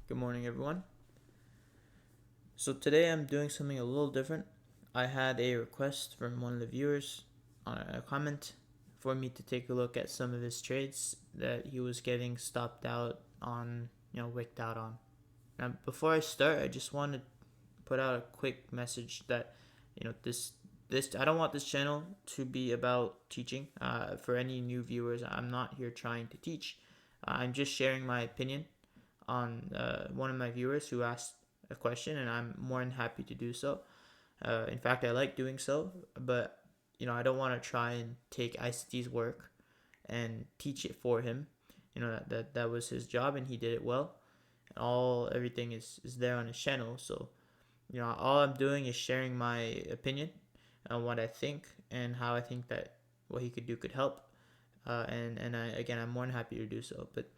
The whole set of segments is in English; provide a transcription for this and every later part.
Good morning, everyone. So today I'm doing something a little different. I had a request from one of the viewers on a comment for me to take a look at some of his trades that he was getting stopped out on, wicked out on. Now, before I start, I just want to put out a quick message that, this I don't want this channel to be about teaching. For any new viewers, I'm not here trying to teach. I'm just sharing my opinion on one of my viewers who asked a question, and I'm more than happy to do so. In fact, I like doing so, but I don't want to try and take ICT's work and teach it for him. That was his job, and he did it well. Everything is there on his channel. So all I'm doing is sharing my opinion on what I think and how I think that what he could do could help. I'm more than happy to do so. But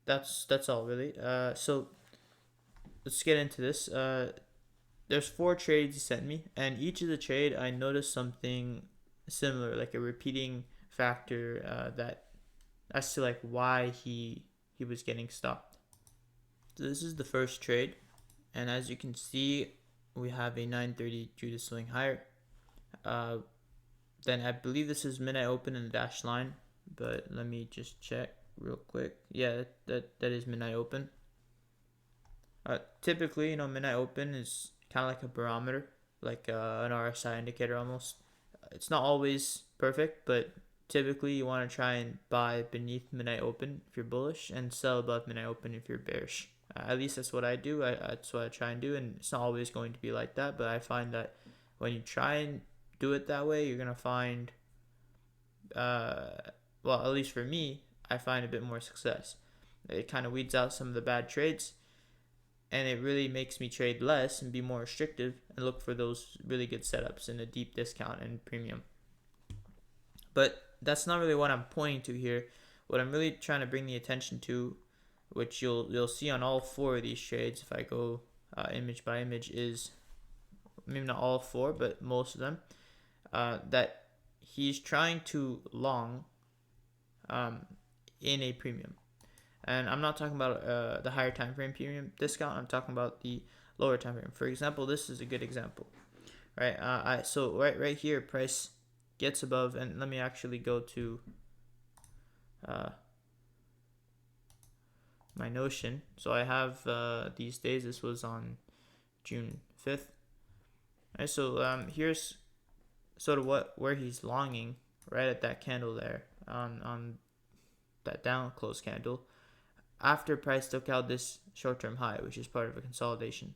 that's all really. So let's get into this. There's 4 trades he sent me, and each of the trade I noticed something similar, like a repeating factor that as to like why he was getting stopped. So this is the first trade, and as you can see, we have a 930 due to swing higher. Then I believe this is midnight open in the dashed line, but let me just check real quick. Yeah, that is midnight open. Typically, midnight open is kind of like a barometer, like an RSI indicator almost. It's not always perfect, but typically you want to try and buy beneath midnight open if you're bullish and sell above midnight open if you're bearish. At least that's what I do. That's what I try and do, and it's not always going to be like that, but I find that when you try and do it that way, you're going to find, well, at least for me, I find a bit more success. It kind of weeds out some of the bad trades, and it really makes me trade less and be more restrictive and look for those really good setups in a deep discount and premium. But that's not really what I'm pointing to here. What I'm really trying to bring the attention to, which you'll see on all 4 of these trades if I go image by image, is maybe not all 4, but most of them, that he's trying to long in a premium. And I'm not talking about the higher time frame premium discount. I'm talking about the lower time frame. For example, this is a good example, right? So right here, price gets above, and let me actually go to my Notion. So I have these days. This was on June 5th. Right, so here's sort of where he's longing, right at that candle there on that down close candle, after price took out this short-term high, which is part of a consolidation.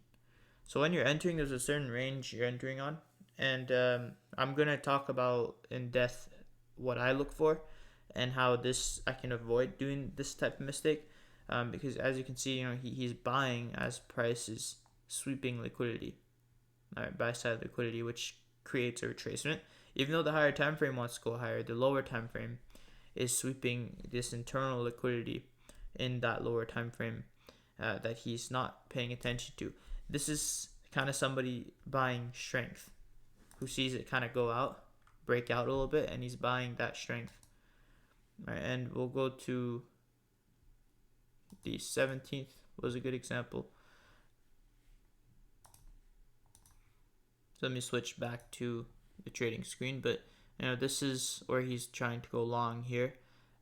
So when you're entering, there's a certain range you're entering on, and I'm gonna talk about in depth what I look for and how I can avoid doing this type of mistake, because as you can see, he's buying as price is sweeping liquidity, buy side liquidity, which creates a retracement. Even though the higher time frame wants to go higher, the lower time frame is sweeping this internal liquidity in that lower time frame that he's not paying attention to. This is kind of somebody buying strength who sees it kind of break out a little bit, and he's buying that strength. Right, and we'll go to the 17th was a good example. So let me switch back to the trading screen, but this is where he's trying to go long here.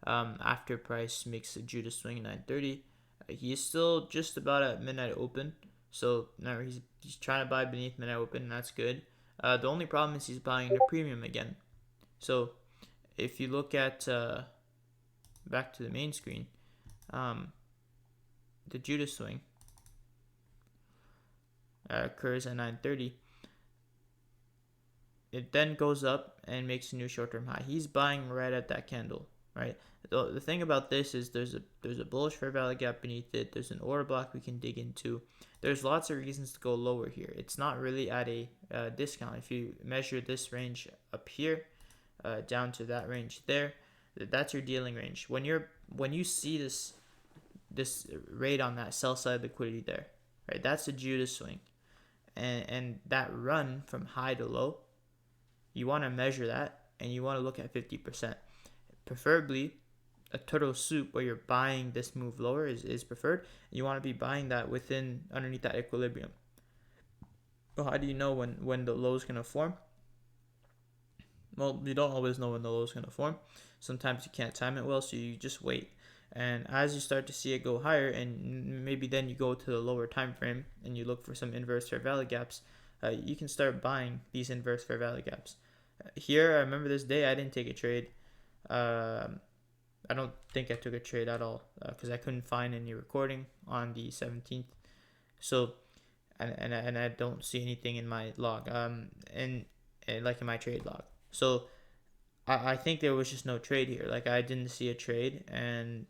After price makes a Judas swing at 930, he's still just about at midnight open. So now he's trying to buy beneath midnight open, and that's good. The only problem is he's buying the premium again. So if you look at back to the main screen, the Judas swing occurs at 930. It then goes up and makes a new short-term high. He's buying right at that candle, right? The thing about this is there's a bullish fair value gap beneath it. There's an order block we can dig into. There's lots of reasons to go lower here. It's not really at a discount. If you measure this range up here down to that range there, that's your dealing range. When you see this rate on that sell side liquidity there, right? That's a Judas swing, and that run from high to low, you want to measure that, and you want to look at 50%. Preferably, a turtle soup where you're buying this move lower is preferred. You want to be buying that within underneath that equilibrium. But how do you know when the low is going to form? Well, you don't always know when the low is going to form. Sometimes you can't time it well, so you just wait. And as you start to see it go higher, and maybe then you go to the lower time frame and you look for some inverse fair value gaps, you can start buying these inverse fair value gaps. Here, I remember this day I didn't take a trade. I don't think I took a trade at all because I couldn't find any recording on the 17th. So, and I don't see anything in my log. And like in my trade log. So I think there was just no trade here. Like I didn't see a trade, and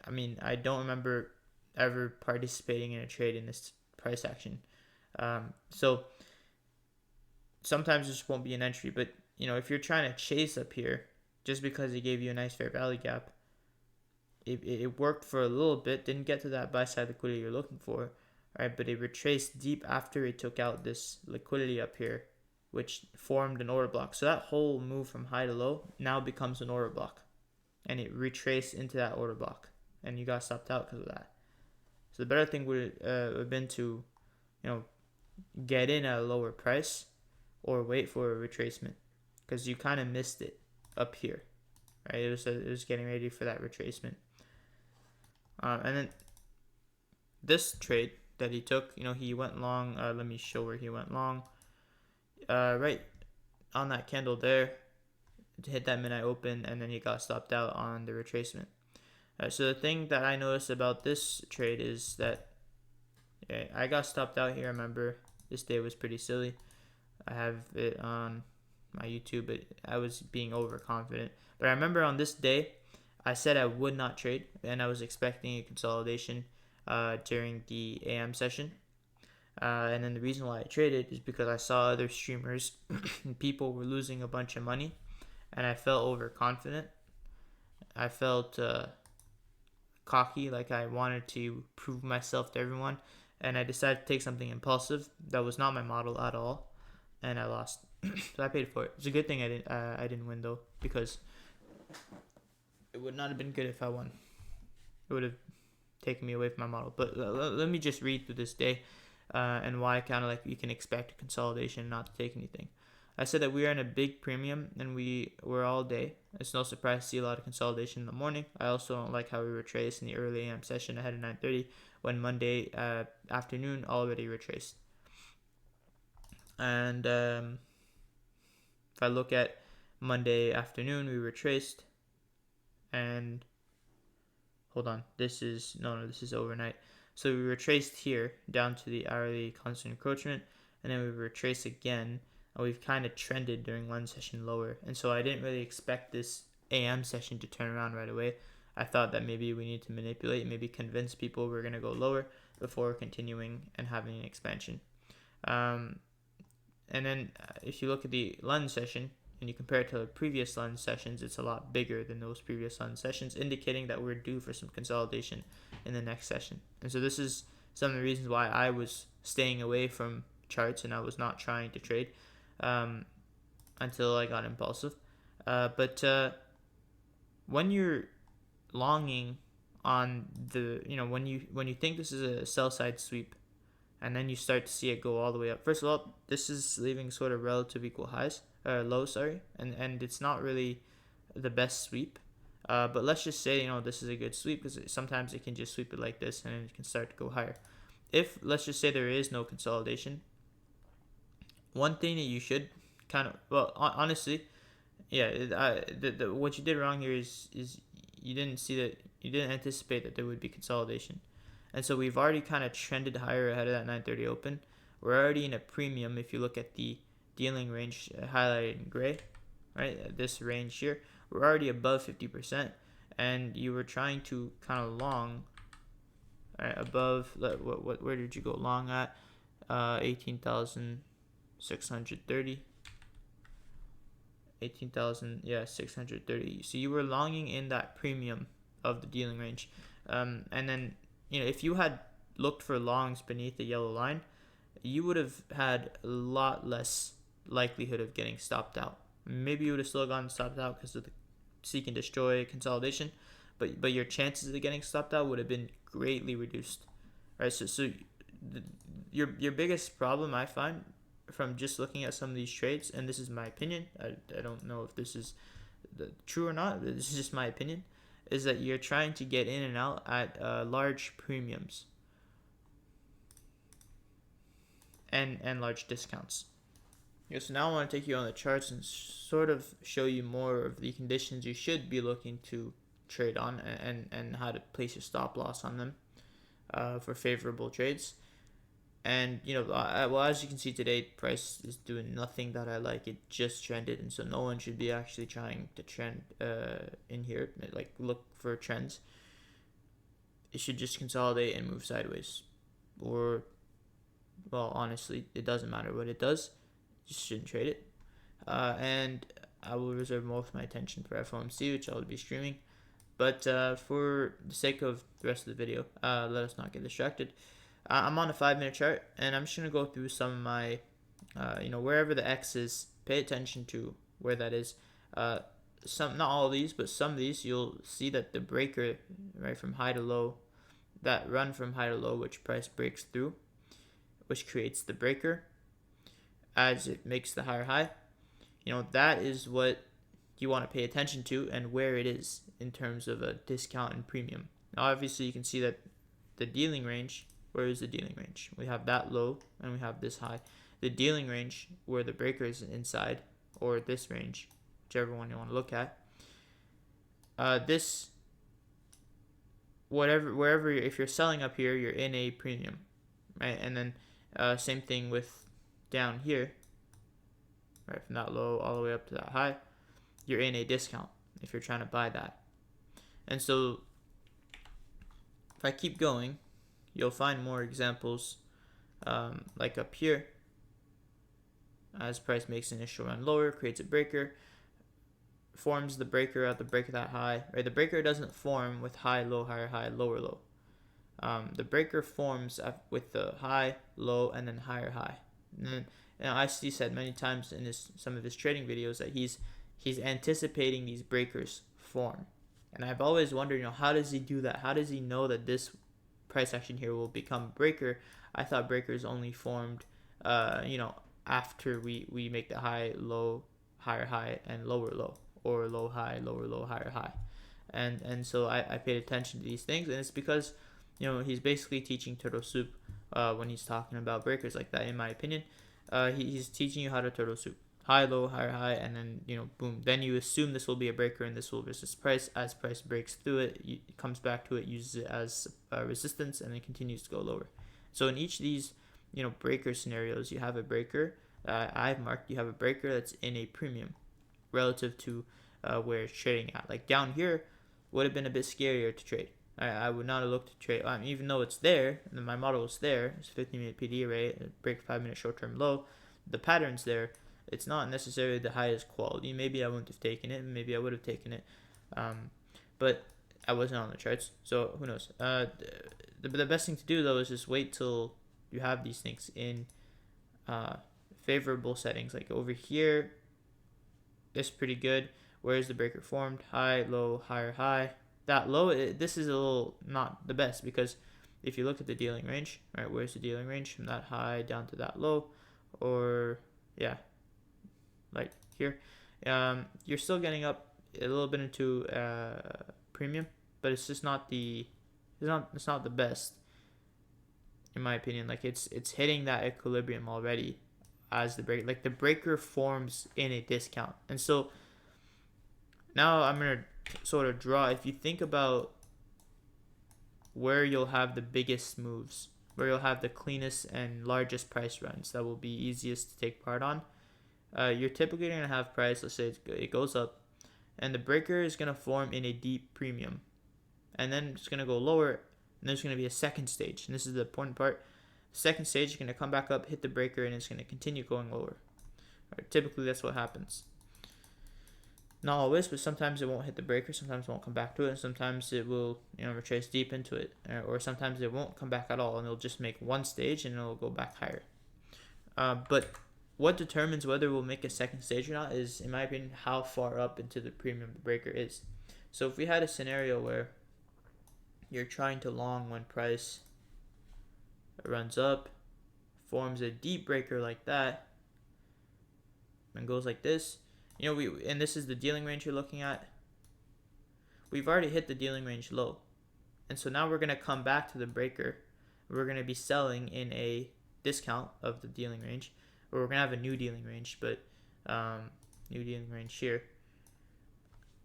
I mean I don't remember ever participating in a trade in this price action. So sometimes this won't be an entry, but if you're trying to chase up here, just because it gave you a nice fair value gap, it worked for a little bit, didn't get to that buy side liquidity you're looking for, right? But it retraced deep after it took out this liquidity up here, which formed an order block. So that whole move from high to low now becomes an order block, and it retraced into that order block, and you got stopped out because of that. So the better thing would have been to, get in at a lower price, or wait for a retracement, because you kind of missed it up here, right? It was getting ready for that retracement, and then this trade that he took, he went long. Let me show where he went long. Right on that candle there, to hit that midnight open, and then he got stopped out on the retracement. So the thing that I noticed about this trade is that I got stopped out here. Remember, this day was pretty silly. I have it on my YouTube, but I was being overconfident. But I remember on this day, I said I would not trade, and I was expecting a consolidation during the AM session. And then the reason why I traded is because I saw other streamers and people were losing a bunch of money, and I felt overconfident. I felt cocky, like I wanted to prove myself to everyone, and I decided to take something impulsive that was not my model at all, and I lost. So I paid for it. It's a good thing I didn't win though, because it would not have been good if I won. It would have taken me away from my model. But let me just read through this day. And why kind of like you can expect a consolidation and not to take anything. I said that we are in a big premium and we were all day. It's no surprise to see a lot of consolidation in the morning. I also don't like how we retraced in the early AM session ahead of 9:30 when Monday afternoon already retraced. And if I look at Monday afternoon, we retraced. And hold on, this is overnight. So we retraced here down to the hourly constant encroachment, and then we retraced again, and we've kind of trended during one session lower. And so I didn't really expect this AM session to turn around right away. I thought that maybe we need to manipulate, maybe convince people we're going to go lower before continuing and having an expansion. And then if you look at the London session, and you compare it to the previous London sessions, it's a lot bigger than those previous London sessions, indicating that we're due for some consolidation in the next session. And so this is some of the reasons why I was staying away from charts and I was not trying to trade until I got impulsive. But when you're longing on the, when you think this is a sell side sweep, and then you start to see it go all the way up. First of all, this is leaving sort of relative equal highs, low, sorry, and it's not really the best sweep. But let's just say, this is a good sweep, because sometimes it can just sweep it like this and it can start to go higher. If, let's just say, there is no consolidation, one thing that you should kind of, well, honestly, yeah, what you did wrong here is you didn't anticipate that there would be consolidation. And so we've already kind of trended higher ahead of that 9:30 open. We're already in a premium if you look at the dealing range highlighted in gray, right? This range here, we're already above 50%, and you were trying to kind of long, right, above. Where did you go long at? 18,630. 630. So you were longing in that premium of the dealing range, and then if you had looked for longs beneath the yellow line, you would have had a lot less likelihood of getting stopped out. Maybe you would have still gotten stopped out because of seek and destroy consolidation, but your chances of getting stopped out would have been greatly reduced, right? Your biggest problem, I find, from just looking at some of these trades, and this is my opinion, I don't know if this is true or not, but this is just my opinion, is that you're trying to get in and out at large premiums and large discounts. So now I want to take you on the charts and sort of show you more of the conditions you should be looking to trade on, and how to place your stop loss on them for favorable trades. And well, as you can see today, price is doing nothing that I like. It just trended, and so no one should be actually trying to trend in here, like look for trends. It should just consolidate and move sideways, or, well, honestly, it doesn't matter what it does. Just shouldn't trade it. And I will reserve most of my attention for FOMC, which I will be streaming. But for the sake of the rest of the video, let us not get distracted. I'm on a 5-minute chart, and I'm just going to go through some of my, wherever the X is, pay attention to where that is. Not all of these, but some of these, you'll see that the breaker, right, from high to low, that run from high to low, which price breaks through, which creates the breaker as it makes the higher high. That is what you want to pay attention to, and where it is in terms of a discount and premium. Now, obviously, you can see that the dealing range, where is the dealing range? We have that low, and we have this high. The dealing range, where the breaker is inside, or this range, whichever one you want to look at. Wherever, if you're selling up here, you're in a premium, right? And then same thing with down here, right, from that low all the way up to that high, you're in a discount if you're trying to buy that. And so if I keep going, you'll find more examples, like up here, as price makes an initial run lower, creates a breaker, forms the breaker at the break of that high, right? The breaker doesn't form with high, low, higher, high, lower, low. The breaker forms with the high, low, and then higher high. And then, IC said many times in some of his trading videos that he's anticipating these breakers form. And I've always wondered, how does he do that? How does he know that this price action here will become breaker? I thought breakers only formed, after we make the high, low, higher high, and lower low, or low, high, lower low, higher high. And so I paid attention to these things, and it's because he's basically teaching turtle soup when he's talking about breakers like that, in my opinion. He's teaching you how to turtle soup. High, low, higher, high, and then, boom. Then you assume this will be a breaker, and this will resist price. As price breaks through it, it comes back to it, uses it as resistance, and then continues to go lower. So in each of these, breaker scenarios, you have a breaker. I've marked, you have a breaker that's in a premium relative to where it's trading at. Like down here would have been a bit scarier to trade. I would not have looked to trade, even though it's there, and my model is there. It's 15-minute PD array, break 5-minute short-term low. The pattern's there. It's not necessarily the highest quality. Maybe I wouldn't have taken it. Maybe I would have taken it. But I wasn't on the charts, so who knows. The best thing to do, though, is just wait till you have these things in favorable settings. Like over here, it's pretty good. Where's the breaker formed? High, low, higher, high. That low, this is a little not the best, because if you look at the dealing range, right, where's the dealing range from that high down to that low, or like here, you're still getting up a little bit into premium, but it's just not the best, in my opinion. Like it's hitting that equilibrium already as the break. Like the breaker forms in a discount, and so now I'm gonna sort of draw. If you think about where you'll have the biggest moves, where you'll have the cleanest and largest price runs that will be easiest to take part on, you're typically going to have price, let's say it goes up, and the breaker is going to form in a deep premium, and then it's going to go lower, and there's going to be a second stage, and this is the important part. Second stage is going to come back up, hit the breaker, and it's going to continue going lower. Right, typically that's what happens. Not always, but sometimes it won't hit the breaker, sometimes it won't come back to it, and sometimes it will retrace deep into it, or sometimes it won't come back at all, and it'll just make one stage and it'll go back higher. But what determines whether we'll make a second stage or not is, in my opinion, how far up into the premium the breaker is. So if we had a scenario where you're trying to long when price runs up, forms a deep breaker like that, and goes like this, and this is the dealing range you're looking at. We've already hit the dealing range low, and so now we're going to come back to the breaker. We're going to be selling in a discount of the dealing range, or we're going to have a new dealing range, but new dealing range here.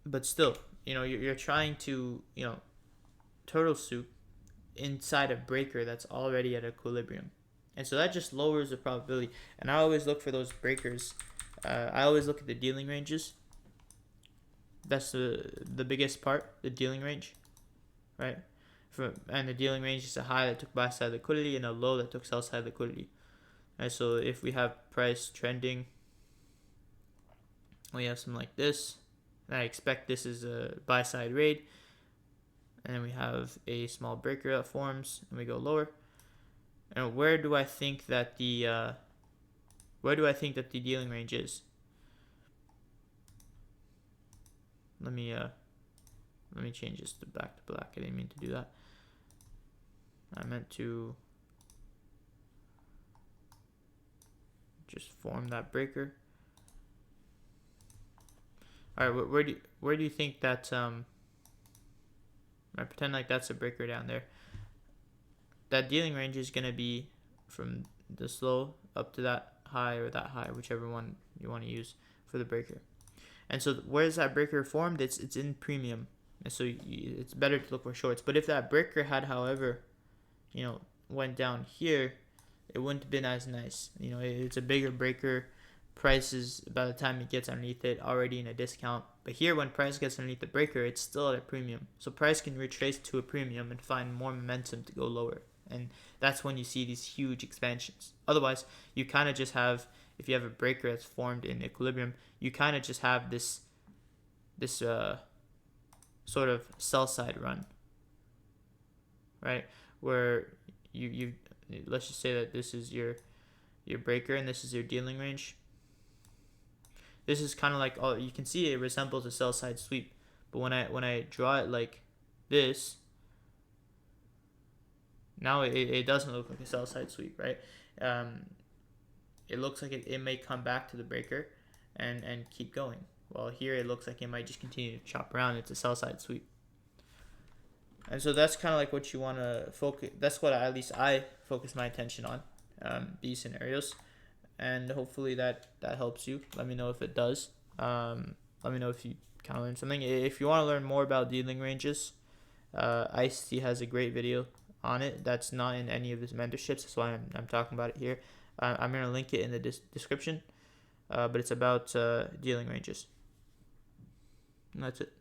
But still, you're trying to, turtle soup inside a breaker that's already at equilibrium. And so that just lowers the probability. And I always look for those breakers. I always look at the dealing ranges. That's the biggest part, the dealing range, right? And the dealing range is a high that took buy side liquidity and a low that took sell side liquidity. And so if we have price trending, we have something like this. And I expect this is a buy side raid. And then we have a small breaker that forms, and we go lower. And where do I think that the dealing range is? Let me change this to back to black. I didn't mean to do that. I meant to just form that breaker. All right, where do you think that I pretend like that's a breaker down there. That dealing range is gonna be from this low up to that high, or that high, whichever one you want to use for the breaker. And so where is that breaker formed? It's in premium, and so it's better to look for shorts. But if that breaker had, however, went down here, it wouldn't have been as nice. It's a bigger breaker. Price is, by the time it gets underneath it, already in a discount. But here, when price gets underneath the breaker, it's still at a premium. So price can retrace to a premium and find more momentum to go lower. And that's when you see these huge expansions. Otherwise, you kind of just have, if you have a breaker that's formed in equilibrium, you kind of just have this sort of sell side run, right? Where you let's just say that this is your breaker and this is your dealing range. This is kind of like, you can see it resembles a sell side sweep, but when I draw it like this, now it doesn't look like a sell side sweep, right? It looks like it may come back to the breaker and keep going. Well, here it looks like it might just continue to chop around. It's a sell side sweep. And so that's kind of like what you want to focus. That's what at least I focus my attention on, these scenarios. And hopefully that helps you. Let me know if it does. Let me know if you kind of learned something. If you want to learn more about dealing ranges, Ice-T has a great video on it. That's not in any of his mentorships. That's why I'm talking about it here. I'm going to link it in the description. But it's about dealing ranges. And that's it.